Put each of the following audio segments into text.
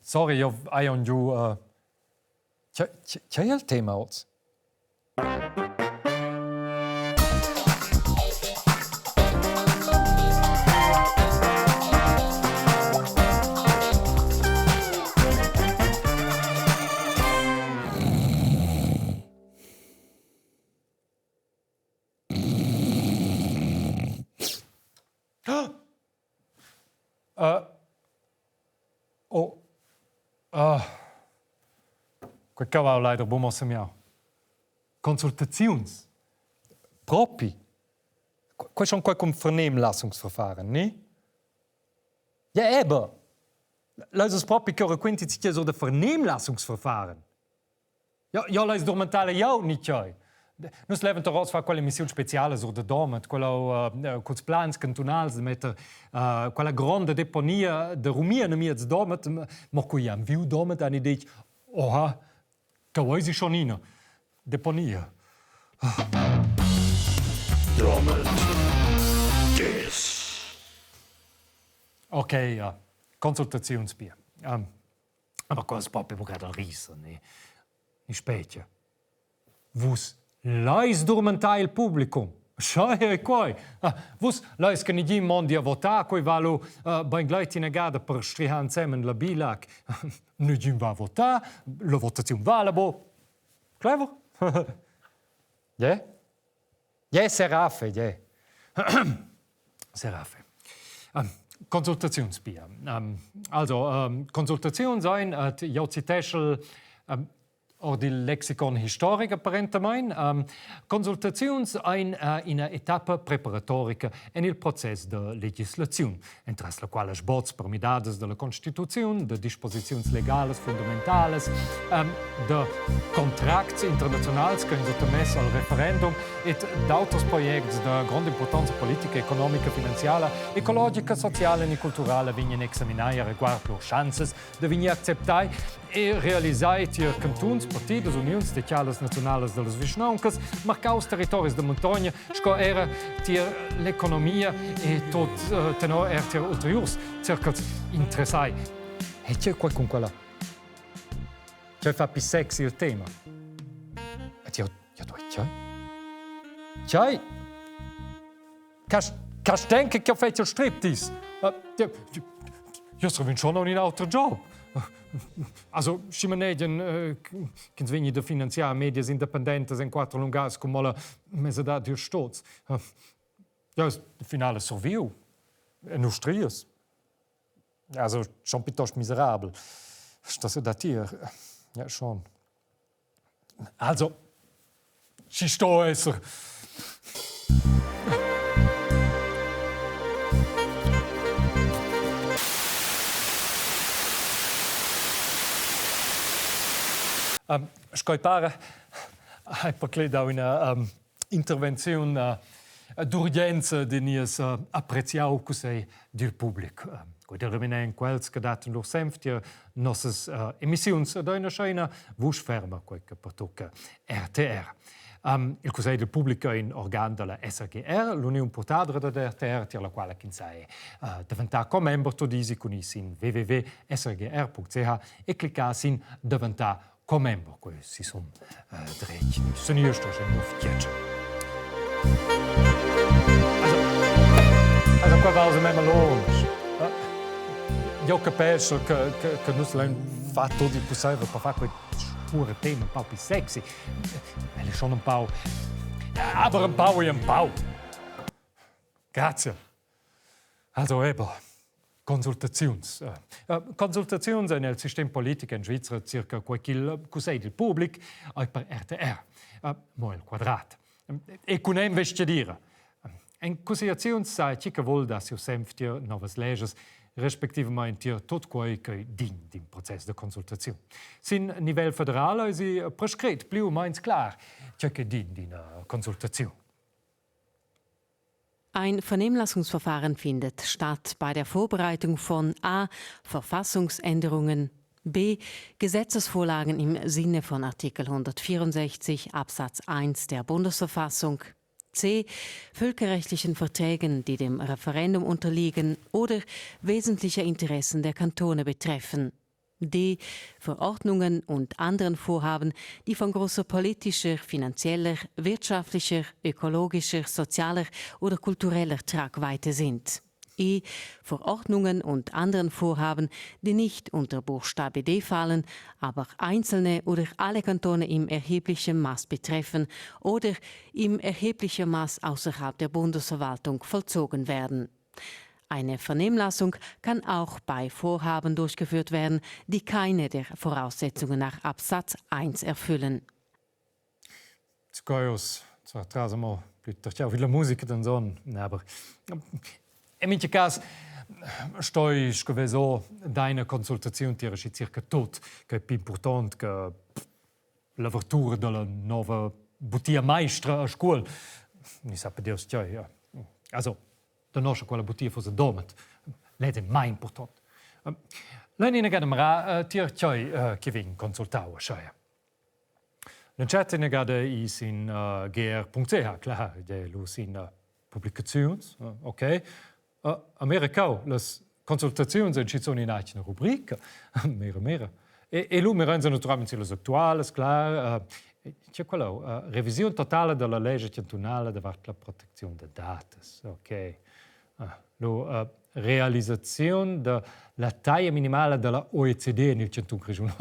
Sorry, I on you. C'è il tema oggi? Quel cavalo leider buon mosse miau. Consultaziuns. Propi. Quai schon quai cum Vernehmlassungsverfahren, ne? Ja, eben. Leis propi können quinti sich so de Vernehmlassungsverfahren. Ja, leis durmentar jau nicht joi. Nus leven daraus fa quella missione speciale sur de Domat, quels plans cantunals de metter quella grande deponia de Rumia na miez Domat, ma cui am viu Domat ani dic, oha, che vuoi si schon ina. Deponia. Domat. Yes. Ok, Consultaziunsbier. Aber quels Papi wo gerade riesen, ne? In Specie. Vus leis durmentar il publicum. Schau e Quai. Vus leis che nigi mondi a votar, quai valo ben gleit in agada per strihan zemen la bilac. Nigi va votar, la votazione vale bo. Clever? Ja? Ja, Serafe, ja. Serafe. Consultaziunsbier. Also, Consultaziun sein, jau citeschel or die Lexicon historic apparentemein. Consultaziuns in una etapa preparatorica en il process de legislaziun, entre la quale sbots per midades de la Constituziun, de disposiziuns legales fundamentales, de contracts internationals que ens sottomess al referendum et d'autres projects de grande importanza politica, economica, finanziala, ecologica, sociala e culturala vignen examinai a riguard lor chances de vigni acceptai e realisai tier cantuns, partidas, unions speciales nacionales de las Vischnauncas, marcaus territoris de montagna, sco era tier l'economia e tot tenor tier ulteriors circals interessai. E c'è qualcun quella? C'è fa più sexy il tema? E io c'è? C'è? Kannst denken che ho fatto il striptease? Io sono schon in un altro job. Also, scimaneggen che svegni da finanziare medias independentes in quattro lungas come la mesedad di stoz. Ja, il finale serviu. In Austrias. Also, schon piuttosto miserabel. Das da tier. Ja, schon. Also, ci sto esser. Scoipare hai parclato una intervenzione d'urgenza di nies apprezziau così del pubblico. Quando rimane quels che daten lor sempre nostres emissioni da una scena vush ferma quel che pertocca RTR. Il Consiglio del Pubblico è un organo della SRGR, l'Unione Portadra della RTR, per la quale chi sa diventare come membro todisi con in www.srgr.ch e cliccare in diventare come membro. Questi sono dritti. Sono io sto in ufficio. Also qua va a me io capisco che non si fa tutto il possibile per fare pure Themen un po' più sexy. È schon un po'. Aber un po' e un po'. Grazie. Also eben, Consultaziuns. Consultaziuns nel sistema politico in Svizzera circa quel Consiglio del Pubblico e per RTR. Ma il quadrato. E con investire. In Consultaziuns sai che vuol da si sempre nuove leggi respektivamente tot quei che din din proces de consultazione. Sin nivell federale si prescrit più o meno klar, che din din Konsultation. Ein Vernehmlassungsverfahren findet statt bei der Vorbereitung von a. Verfassungsänderungen, b. Gesetzesvorlagen im Sinne von Artikel 164 Absatz 1 der Bundesverfassung, C. Völkerrechtlichen Verträgen, die dem Referendum unterliegen oder wesentliche Interessen der Kantone betreffen. D. Verordnungen und anderen Vorhaben, die von großer politischer, finanzieller, wirtschaftlicher, ökologischer, sozialer oder kultureller Tragweite sind. E. Verordnungen und anderen Vorhaben, die nicht unter Buchstabe D fallen, aber einzelne oder alle Kantone im erheblichen Maß betreffen oder im erheblichen Maß außerhalb der Bundesverwaltung vollzogen werden. Eine Vernehmlassung kann auch bei Vorhaben durchgeführt werden, die keine der Voraussetzungen nach Absatz 1 erfüllen. Skojos, zwar trasen wir plötzlich auch wieder Musik dann so, aber in meinem Fall stoi so deine Consultaziun tira circa tot, che è più importante che l'apertura della nuova bottiglia maestra a scuola. Mi sa per Dio, ja. Also, la nostra quella bottiglia fosse Domat. Lei è mai importante. Lei non gada mara tir choi che vin consultau schaya. La chat ne gada is in gr.ch, klar, de lus in Publicaziuns, okay. America, las Consultaziuns ci sono in una rubrica, mera. E lui mi rende naturalmente le attuali, clar. C'è quello, revisione totale della legge cantonale davart la protezione dei dati, ok. La realizzazione della taglia minimale della OECD nel chantun Grischun.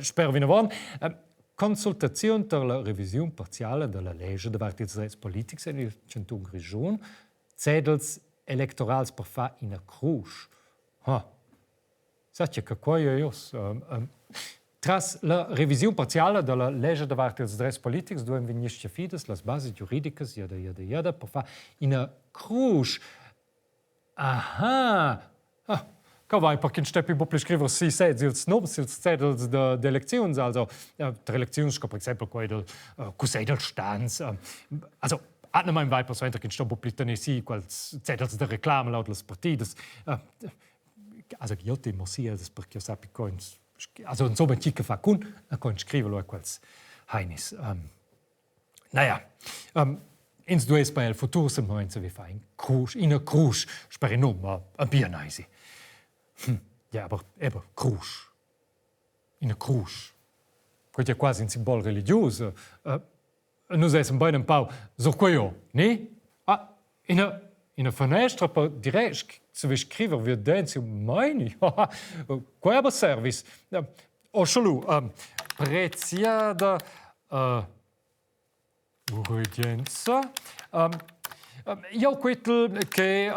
Spero vi ne vuoi. Consultazione per la revisione parziale della legge davart ils drets politics nel chantun Grischun. Cedels electorals per fa in a crusch. Sache che qua io tras la revisione parziale della legge davart ils drets politics duen venisce fides las bases juridicas jada per fa in a crusch. Aha. Quai, perché non steppi più scrivere si sedi ils noms ils cedels de eleczions, also der Televisiunscola, per esempio quei del Cussegl stands. Also hanno mai vai persona che sto pubblicando sì quels cedels de reclame laut les partides. Also io temo sia perché sappi coins. Also insomma chica fa con scriverlo quels heinis. Naja. Ins dues bei el futur sem momento vi fa in a crusch, spero non, ma a bianaisi. Ja, aber crusch. In a crusch. Questo è quasi un simbolo religioso. Noi siamo bene un po' so quello, ne? In a finestra per dire se vi scrivere vi densi mai. Qua è service. Osciolu, preziada urgenza. Io credo che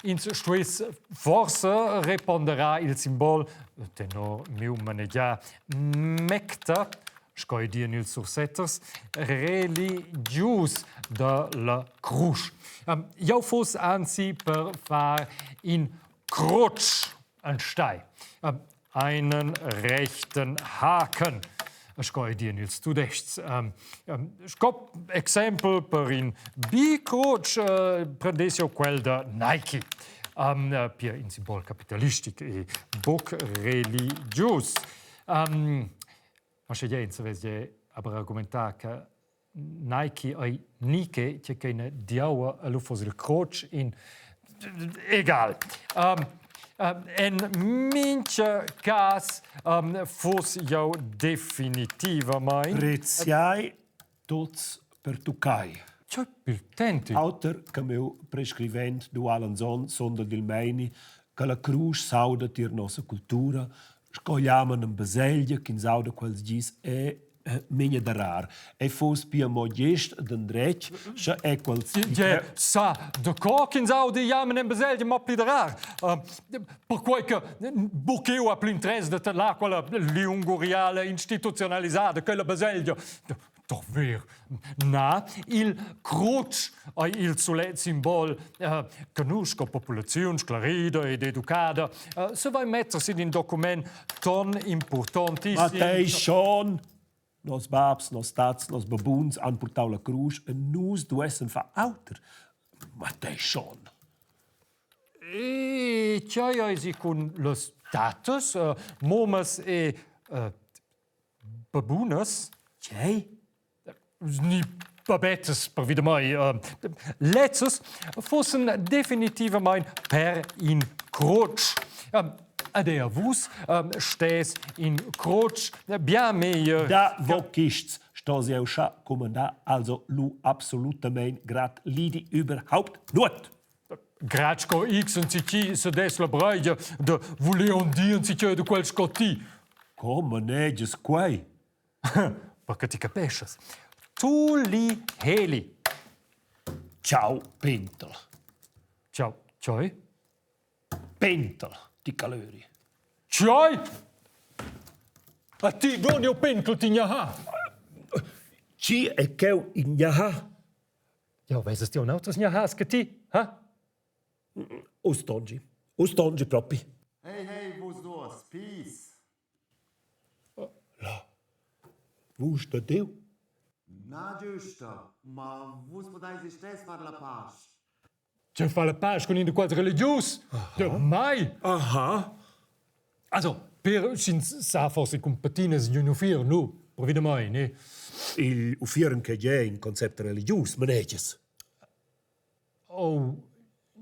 in Swiss forse risponderà il simbolo tenor mio maneggia mecta, scoidien il sursetters, religius della crusch. Io fosse anzi per fare in crusch ein Stein, einen rechten Haken. Scoidien il studechts. Scop Exempel per in bicruch prendesio quel da Nike. Pia in simbol capitalistic e boc religius. Ma se jens vede aber argumentar che Nike ai Nike che ne diaua a lufos il croch in egal. En mince cas fos jau definitiva mai. Preziai tots per tucai. C'è più tenti. Auter che meu prescrivent dualanzon sonda dil meini che la crusch sauda tir nossa cultura, scogliaman un baselgia che sauda quels gis minha darar. E fos pia modest d'andrec, se è quels... Ja, sa, de coquins aude jamen en beselge ma pliderar. Per quei che bucheu a plintres de la quella liunguriale instituzionalizzata, quella beselge. Doch ver. Na, il crusch, il solet simbol conosco popolazione sclarida ed educata, se vai mettersi in document ton importantissimo. Matei schon! Nos babs, nos tats, nos babuns han portau la crusch e nus duessen fa auter. Matei schon! E c'hai si con los tatus, momas e babunas. C'hai? Ni Babettes, per wieder mai. Letztes fossen definitivament per in crusch. Der Wus stes in crusch bien meilleur. Da wo kists, sto sie auch schon kommen da, also lu absolutament grad lidi überhaupt not. Gratschko X und Cici se des la braia de vuleon dien Cici de quels cotti. Come neges Quai? Perché ti capisces. Tu li heli. Ciao, Pentel. Ciao, ciao. Pentel, di calori. Ciao. A ti donio pentel ti ha. Ci e keu in jaha. Ja, weißt du auch, dass ja hast ti, ha? Ustongi propi. Hey, wo's los? Peace. Wo sta Deu? Na, giusto. Ma wo's podai si stress far la pace? Je fa la page con in de quad religius. De mai. Aha. Also, per sin sa forse con patines junufir nu, per wieder mai, ne? Il ufieren che è in concept religius, maneges. Oh,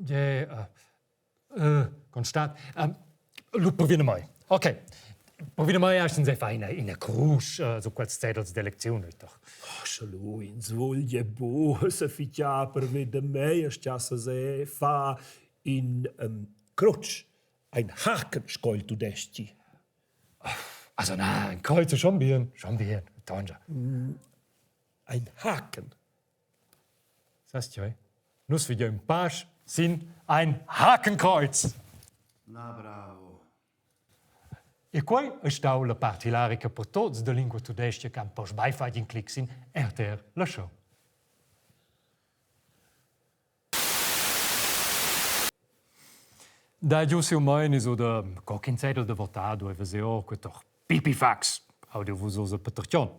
ja, constat. Lu per wieder mai. Okay. Per wieder mai hast du sehr fein in der crusch, so quels Cedels de Lektion doch. Schalu, in svoglie se ficia per vede mei, schiassa se fa in crutsch. Ein Haken scoil tu desti. Also na, ein Kreuz schon bien, Tanja. Ein Haken. Sagst du, nus für ein Pasch sind ein Hakenkreuz. Na, bravo. E Quai stau la partilarica per tots de lingua tudestia che pos beifat in clic sin RTR la show. Da giusi umani so da coquin Cedel de votado e veseo que doch pipifax audio vusosa patercion.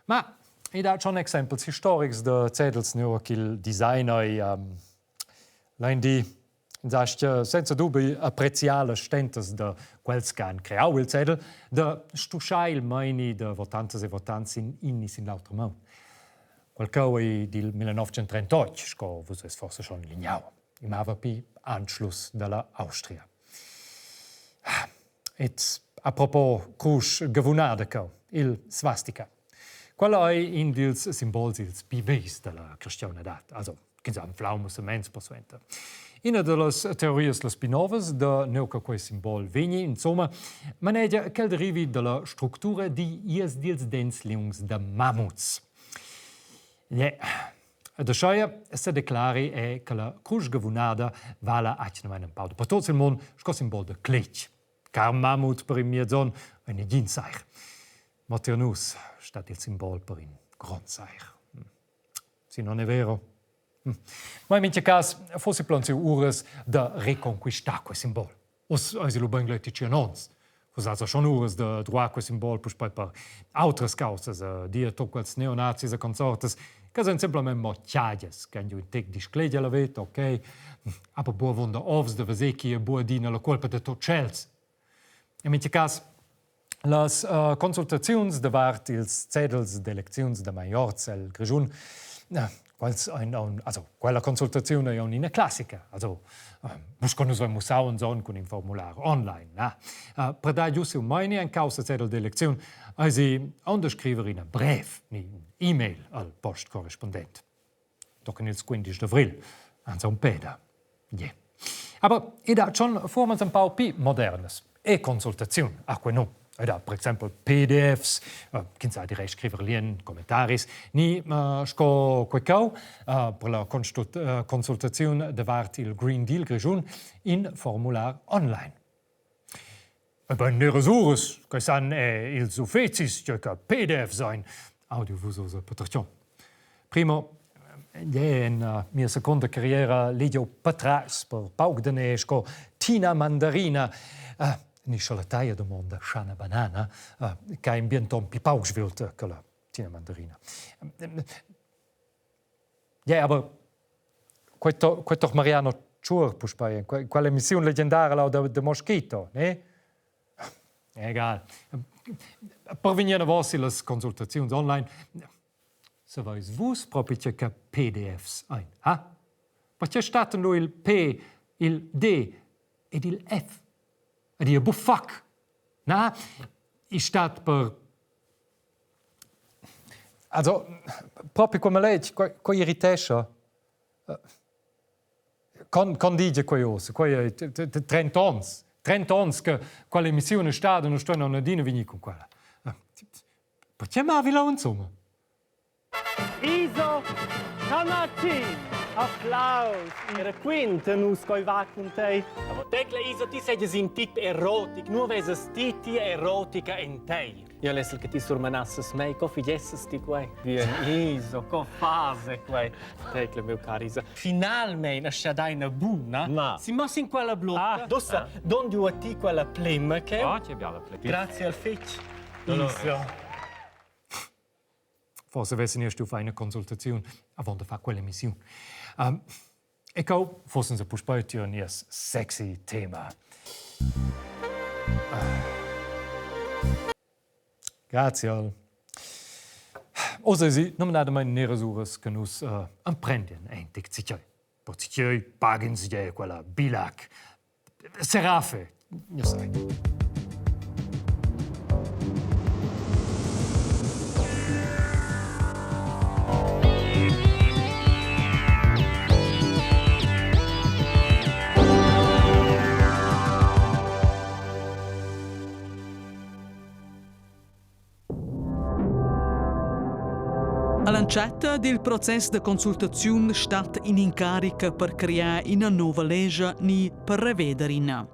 Ma i da schon exempels historics de Cedels neo qu'il designer lendi senza dubi appreziale stentes de quels can creau il Cedel de stuschail meini de votantes e votants in innis in lauter mão. Qualcoi del 1938, sco vos es forse schon lignau. Im AVP Anschluss della Austria. Et a propos crusch gevunada il swastika. Quella è in dils symbols ils biveis della cristianità, also chinsam flaumus mens persuenta. Ina delas teorias las pinovas de neuca quei simbol vegni, insomma, manegia che derivi della struttura di ies dils densliungs de mammuts. De scheia se declari è che la crusch gevunada vala acne un pau de per tot il mond sco simbol de clic. Car mammut per in mia zon eine ginsaich. Maternus stat il simbol per in grondsaich. Si non è vero? Ma in mince cas fosse planzi ures da reconquistar quel simbol. Os eisi lo bengleti cianons. Fos also schon ures da droit quel simbol pus poi per autres causas, dia to quels neonazis e consortes, che sono semplicemente mocciagias, che hanno un tec di scledia la veta, ok? Aber boa vunda ovs de vesecchi e boa dina la colpa de tot chels. In mince cas, las Consultaziuns davart ils Cedels de Lektions de Majorzel Grischun, also quella consultazione è una classica, also buscano so musauen son con un formulario online, na. Per da giusti un meine ein causa Cedel de Lektion, also underscrivere in un brev, in e-mail al postcorrespondent. Doch in il 15 d'avril, anzi un peda. Yeah. Aber da schon formas un po' più modernes e-consultaziun, acque no. Da, per esempio, PDFs, chi sa direi scrivere lien commentaris, ni sco quecau per la consultazione davart il Green Deal Grischun in formular online. E ben ne resures, che san il suffezis, che PDF sein, audiovusosa patricion. Primo, in mia seconda carriera legio patras per paug de sco Tina Manderina, ni la taia do mondo shana banana che in bienton pipaugs wilt che la Tina Manderina. Ja, aber questo Mariano Chur pus bei quella missione leggendaria là de Mosquito, ne? Egal. Per venire vossi le consultazioni online se vais vus propi che PDFs ein, ha? Perché staten lo il P, il D ed il F? Ed io buffac. Na, ich stat per... Also, proprio come lei, qua irritesce. Con dice quei os, quei 30 ons. 30 ons che quelle missione sta non sto non dine vini con quella. Perché ma vi la insomma? Iso, Domat, applaus. Era quinta nus coi va con te. Aber Tekle Iso, ti sei un tip erotic, nur veses titi erotica in te. Io lessel che ti surmanasses mei, co figesses ti quei. Bien Iso, co fase quei. Tekle meu caro Iso. Finalmente nasce dai una buna. Ma si mos in quella blocca. Dossa, don du a ti quella plemma che. Ah, c'è bella plema. Grazie al fitch. Iso. Forse avessero erst auf eine Konsultation, avant de fare quelle missione. Ich auch, forse se può später ein sexy Thema. Grazie. Also, sie non da meine Neresures che nus imprendien entic sicher. Portici pagin sie quella bilac. Serafe, io sai. All'ancetta del processo di consultazione stat in incarica per creare una nuova legge ni per rivederina.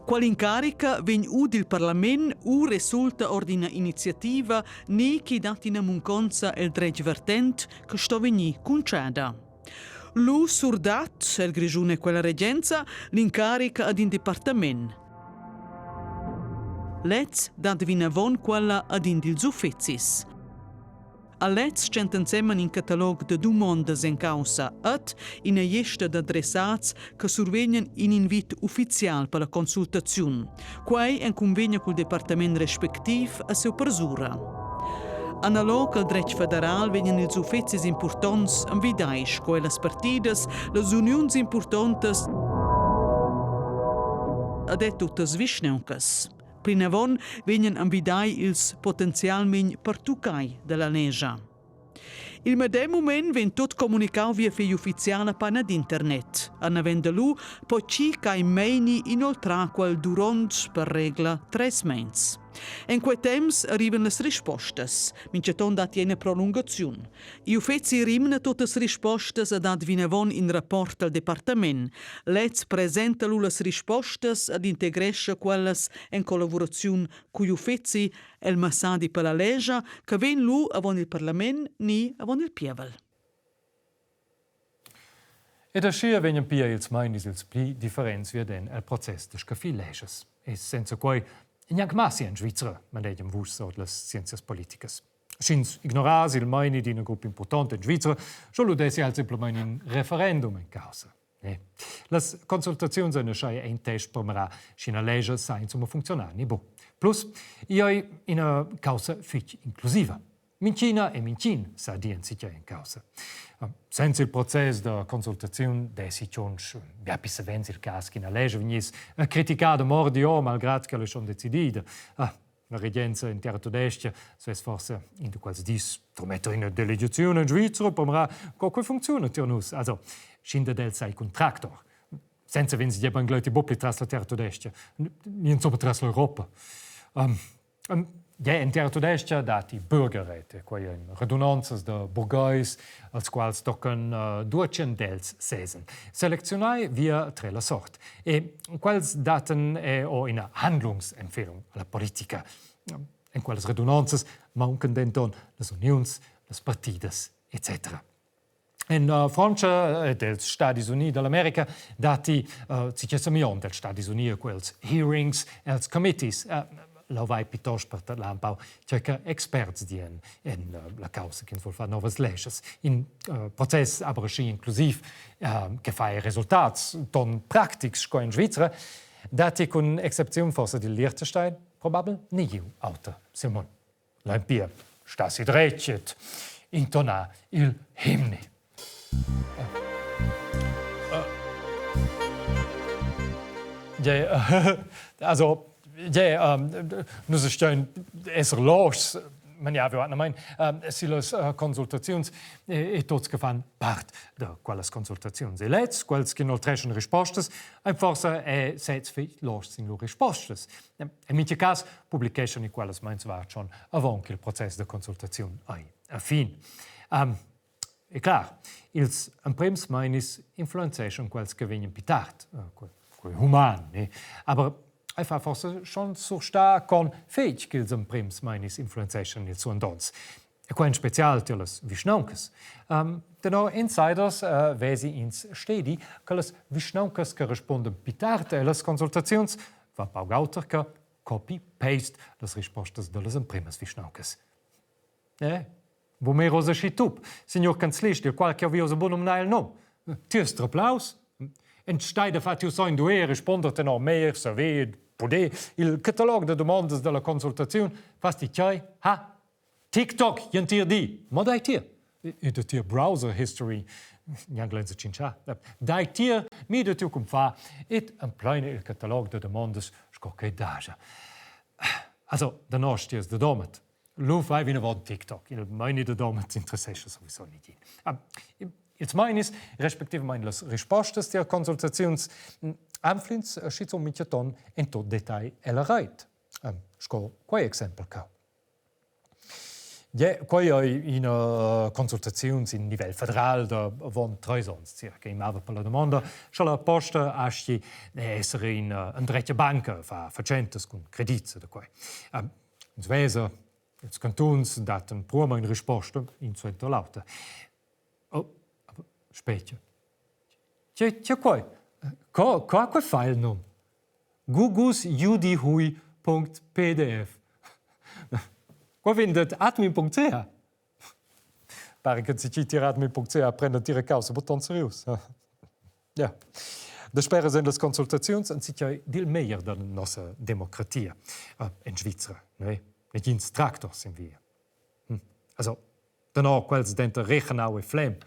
Quell'incarica viene udil Parlamento o risulta ordina iniziativa ni chi dat in munconza il drej vertent che sto veni conceda. Lu surdat, il Grischun e quella reggenza, l'incarica ad in dipartament. Letz dat vinavon quella ad in dils uffizis. All'ez centensemen in catalog de domandes en causa et in a lista d'adressats che survegnan in invit ufficial per la consultaziun, Quai en convegno col departament respectiv a seu persura. Analog al dret federal vegnan ils uffizis importants envidais, coe las partidas, las unions importantes ed et tutas visneuncas. Plinavon vegnan envidai ils potenzialment pertucai della legge. Il medem moment ven tot comunicau via fei ufficiala pana d'internet. An avenda lu, poi ci cai meini inoltra quel durant per regla 3 mens. En quei temps arriven las rispostas, minceton dat jene prolungaziun. I uffizi rimna totes rispostas ad ad vinavon in rapport al departament. Letz presenta lu las rispostas ad integresce quelles en collaboraziun cui uffizi el massadi per la legge che ven lu avon il parlament ni avon il pievel. E da scia venien pia ils mainis ils pli differenz wie den el process de scafi leges. E senza quai neanche massi in Svizzer, ma degem vus od las scienzias politicas. Schins ignoras il maini di una gruppa importante in Svizzer, solo desi al simplement in referendum in causa. Las consultaziuns sono schei ein test per schina legge sa insomma funzionar ni bo. Plus, ioi in a causa fich inclusiva. Mincina e mincin sa dien sicher in causa. Senza il processo di consultazione desi cionch biapi se vens il cas che na legge venis criticada mordi o malgrad che le son decidida. La regenza in terra tedesca so es forse in de quals dis prometto in delegazione in Svizzera per qualche funzione turnus. Also scinde del sai contractor. Senza vens die bangleti bopli tras la terra tedesca. Ni insomma tras l'Europa. Ja, in terra tedesca dati bürgerräte, quai in redundanzas de burgheis, als quals tocken 200 dels sesen. Selektionai via tre la sort. E quels daten o in Handlungsempfehlung alla politica. In quelles redundanzas mancan denton las unions, las partidas, etc. In Francia dels Stati Uniti dell'America dati cicessamion dels Stati Uniti quels hearings, els committees, la vai piuttosto per l'ampau, cerca experts dien in la causa che vuol fare novas leges. In process aber schi inclusiv che fa i resultats ton practics co in Svizzera, dati con excepzione forse di Liechtenstein, probabel niu auto Simon. L'empia sta si drecet. intonare il himne. Also, nus stein esser los, man ja wir mein, silos Consultaziuns e tots gefan part de quelles Consultaziuns. E lets, quels che non treschen rispostes, ein forsa e sets fi los sin lo rispostes. In mitje cas, publication i quelles meins war schon avant che il proces de Consultaziun ai a fin. E clar, ils emprems meinis influenzation quels che vegnen pitart, quei human, ne? Aber einfach forse schon so sta con fech che ils emprems meinis influenzation il suon dons. E qua in special telles vischnaunkes. Denno insiders vesi ins stedi che les vischnaunkes che responden pitart e les consultaziuns va paugauter che copy-paste les rispostes de les empremes vischnaunkes. Wo mehr rosa schitup, signor Kanzlist, il qual che avio so bonum nail no. Tiest applaus. En steide fatius so in due rispondete no mehr, saved, poder, il catalog de demandes de la consultaziun, fasti tjai, ha, TikTok, jentir di, ma dai tier. E de tier browser history, njan glense cincha. Dai tier, mi de tu cum fa, et en pleine il catalog de demandes, scocche daja. Also, de nostres de Domat. Lo fai vina vod TikTok. Il meine de Domat interessesche sowieso nicht in. Jetzt meines, respektive meines Respostes der Consultaziuns, anflins schizzo mitjaton in tot detail elereit. Sco quai Exempel ca. Quai in Consultaziuns in nivell federal da von 3 ans circa. Im ava per la domanda, scha la posta asci essere in andretja banca fa facentes con credizia da quai. In Svizzer, ils cantuns daten proma in risposta in suento lauta. Specie. C'è qua. Qual file non? gugusjudihui.pdf. Qua vindet admin.ch. Pare che si citi admin.ch prende tire causa, button serius. Ja. De sperre sind les Consultaziuns und sich dil meier da nostra democratia in Svizra. Ne? Mit ins Traktor sind wir. Also, danach quels denter Rechenau e Flem.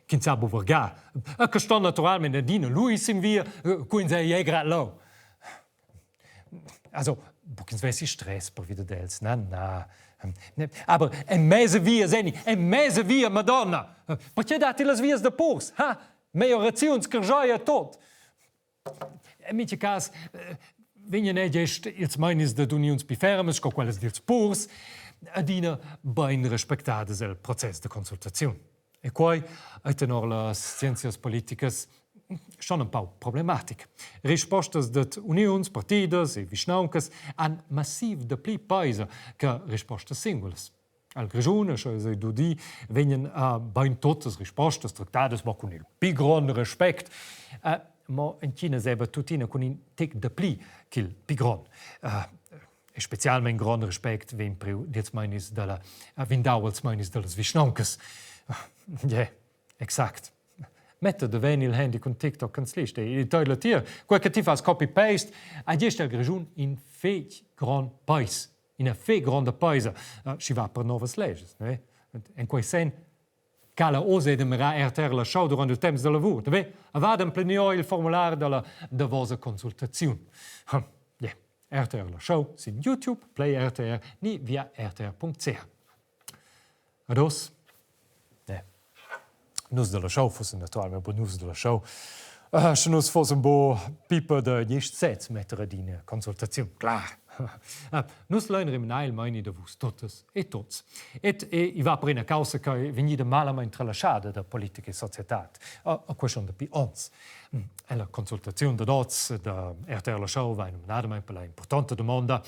Kind sa boverga. Che sto naturalmente dine lui sind wir, quin sei grad low. Also, buckins wessi Stress per wieder dels. Na. Aber en mese wir seni, en mese wir Madonna. Perché dati las vias de purs? Ha? Majoraziuns kerjoia tot. En mitje cas wenn ne gest ils meines de unions bifermes, co quelles dils purs, adina ben respectades el proces de consultaziun. E quai aitenor las scienzias politicas schon un pau problematic. Rispostes det unions, partidas e vischnauncas han massiv de pli paisa che rispostes singulas. Al Grischun, also du di, venien ben totes rispostes tractades ma con il pi grand respect, ma in China seba tutina con in tic de pli qu'il pi grand. E specialment grand respect ven priu dils meines de la vindauels meines de las vischnauncas. Ja, exakt. Mette de ven il handy con TikTok kan sliste. I toilet hier. Quel che ti fas copy-paste, a gest al Grischun in feit grand pais. In a feit grande paisa. Si va per novas leges, ne? En quei sen cala ose de mera RTR la show durant il temps de la vur. Deve avaden plenio il formular de vosa consultaziun. Ja, RTR la show sin YouTube, Play RTR, ni via rtr.ch. Ados? Nus de la show fossen naturalment bo nus de la show. Se nus fossen bo piper de nicht sets mettere dine Consultaziun. Klar. Nus leunere nail meini de vus totes e tots. I va per una causa che vegni de malament relaxada da politica e societat. A question de pi ons. E la consultaziun de dots, de RTR la show, va in un per la importante domanda.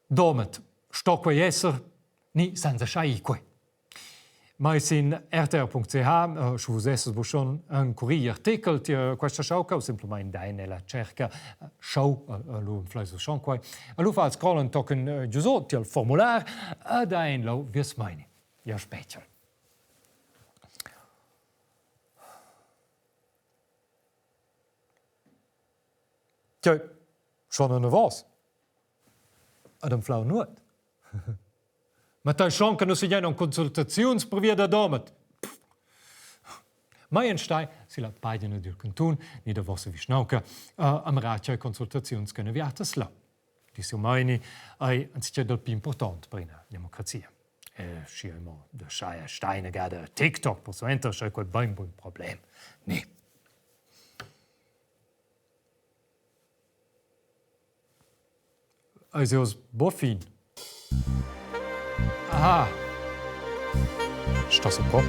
Domat, sto quei esser, ni senza schai quei. Mais in rtr.ch vos esses vos schon un curri artikel ti questa show o simplement dain la cerca show lo fleis schon quai a lo fa scrollen token giuso ti al formular a dain lo vies meine ja special. Tja, schon eine was. Ad dem flau nuot. Ma tai schon che non si hanno consultaziuns per via da Domat. Mai in stai, si la pagina del cantun, ni da vossa visnauca, am ratia consultaziuns che ne viatas la. Di sumaini ai anziché del più importante per una democrazia. Schielmo de Scheier Steine gade TikTok, per so enter schei quel beim Problem. Nee. Also aus Boffin. Aha. Ist das ein Pop?